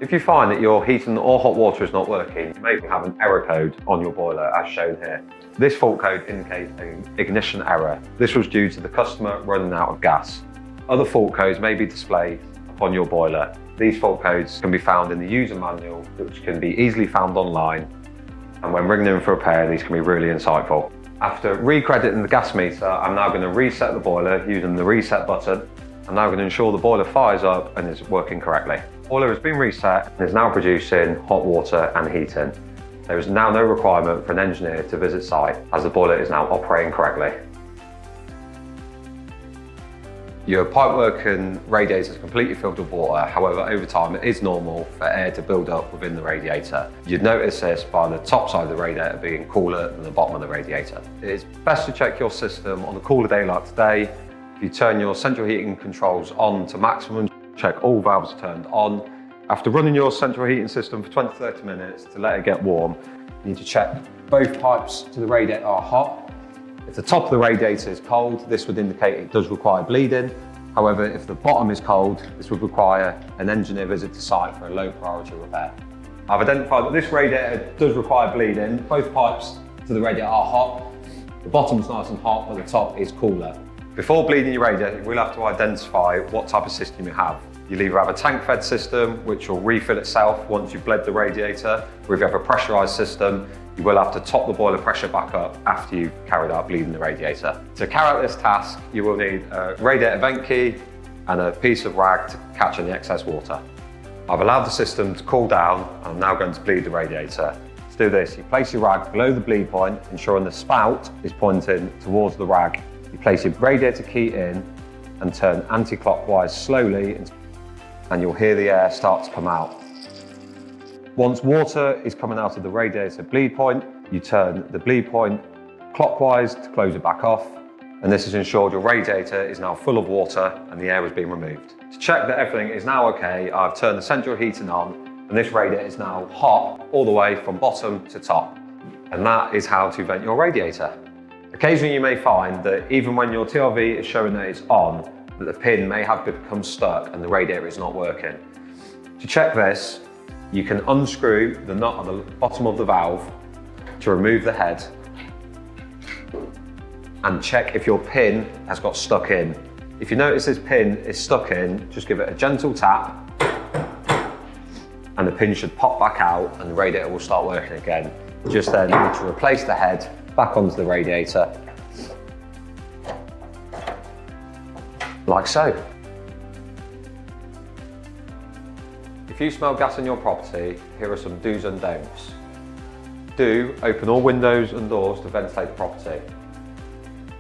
If you find that your heating or hot water is not working, you may have an error code on your boiler as shown here. This fault code indicates an ignition error. This was due to the customer running out of gas. Other fault codes may be displayed upon your boiler. These fault codes can be found in the user manual, which can be easily found online. And when ringing in for repair, these can be really insightful. After recrediting the gas meter, I'm now going to reset the boiler using the reset button. I'm now going to ensure the boiler fires up and is working correctly. The boiler has been reset and is now producing hot water and heating. There is now no requirement for an engineer to visit site as the boiler is now operating correctly. Your pipework and radiator is completely filled with water. However, over time, it is normal for air to build up within the radiator. You'd notice this by the top side of the radiator being cooler than the bottom of the radiator. It is best to check your system on a cooler day like today. If you turn your central heating controls on to maximum, check all valves are turned on. After running your central heating system for 20-30 minutes to let it get warm, you need to check both pipes to the radiator are hot. If the top of the radiator is cold, this would indicate it does require bleeding. However, if the bottom is cold, this would require an engineer visit to site for a low priority repair. I've identified that this radiator does require bleeding. Both pipes to the radiator are hot. The bottom's nice and hot, but the top is cooler. Before bleeding your radiator, you will have to identify what type of system you have. You'll either have a tank-fed system, which will refill itself once you've bled the radiator, or if you have a pressurised system, you will have to top the boiler pressure back up after you've carried out bleeding the radiator. To carry out this task, you will need a radiator vent key and a piece of rag to catch any excess water. I've allowed the system to cool down and I'm now going to bleed the radiator. To do this, you place your rag below the bleed point, ensuring the spout is pointing towards the rag. You place your radiator key in and turn anti-clockwise slowly, and you'll hear the air start to come out. Once water is coming out of the radiator bleed point, you turn the bleed point clockwise to close it back off, and this has ensured your radiator is now full of water and the air has been removed. To check that everything is now okay, I've turned the central heating on, and this radiator is now hot all the way from bottom to top. And that is how to vent your radiator. Occasionally you may find that even when your TRV is showing that it's on, that the pin may have become stuck and the radiator is not working. To check this, you can unscrew the nut on the bottom of the valve to remove the head and check if your pin has got stuck in. If you notice this pin is stuck in, just give it a gentle tap and the pin should pop back out and the radiator will start working again. Just then you need to replace the head back onto the radiator, like so. If you smell gas in your property, here are some do's and don'ts. Do open all windows and doors to ventilate the property.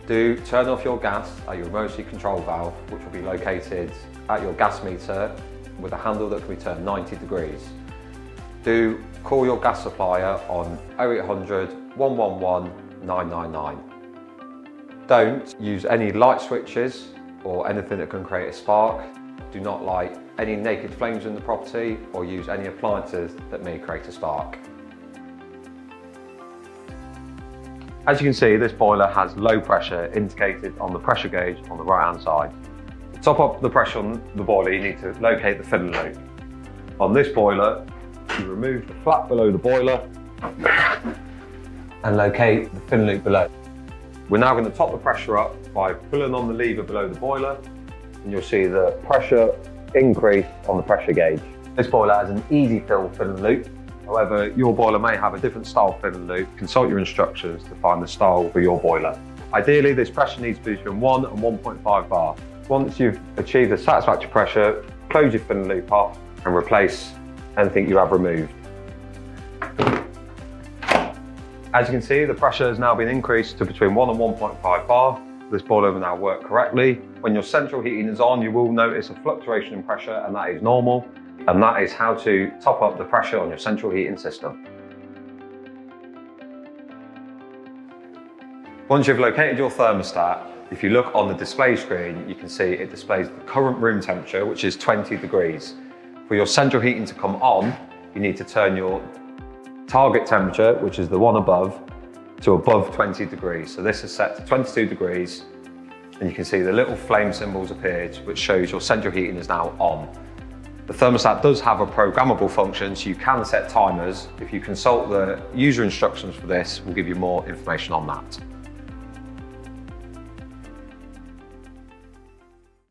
Do turn off your gas at your emergency control valve, which will be located at your gas meter with a handle that can be turned 90 degrees. Do call your gas supplier on 0800 111 999. Don't use any light switches or anything that can create a spark. Do not light any naked flames in the property or use any appliances that may create a spark. As you can see, this boiler has low pressure indicated on the pressure gauge on the right hand side. To top up the pressure on the boiler, you need to locate the filling loop. On this boiler, you remove the flap below the boiler and locate the filling loop below. We're now going to top the pressure up by pulling on the lever below the boiler, and you'll see the pressure increase on the pressure gauge. This boiler has an easy fill filling loop. However, your boiler may have a different style filling loop. Consult your instructions to find the style for your boiler. Ideally, this pressure needs to be between 1 and 1.5 bar. Once you've achieved a satisfactory pressure, close your filling loop off and replace anything you have removed. As you can see, the pressure has now been increased to between 1 and 1.5 bar. This boiler will now work correctly. When your central heating is on, you will notice a fluctuation in pressure, and that is normal. And that is how to top up the pressure on your central heating system. Once you've located your thermostat, if you look on the display screen, you can see it displays the current room temperature, which is 20 degrees. For your central heating to come on, you need to turn your target temperature, which is the one above, to above 20 degrees. So this is set to 22 degrees, and you can see the little flame symbols appeared, which shows your central heating is now on. The thermostat does have a programmable function, so you can set timers. If you consult the user instructions for this, we'll give you more information on that.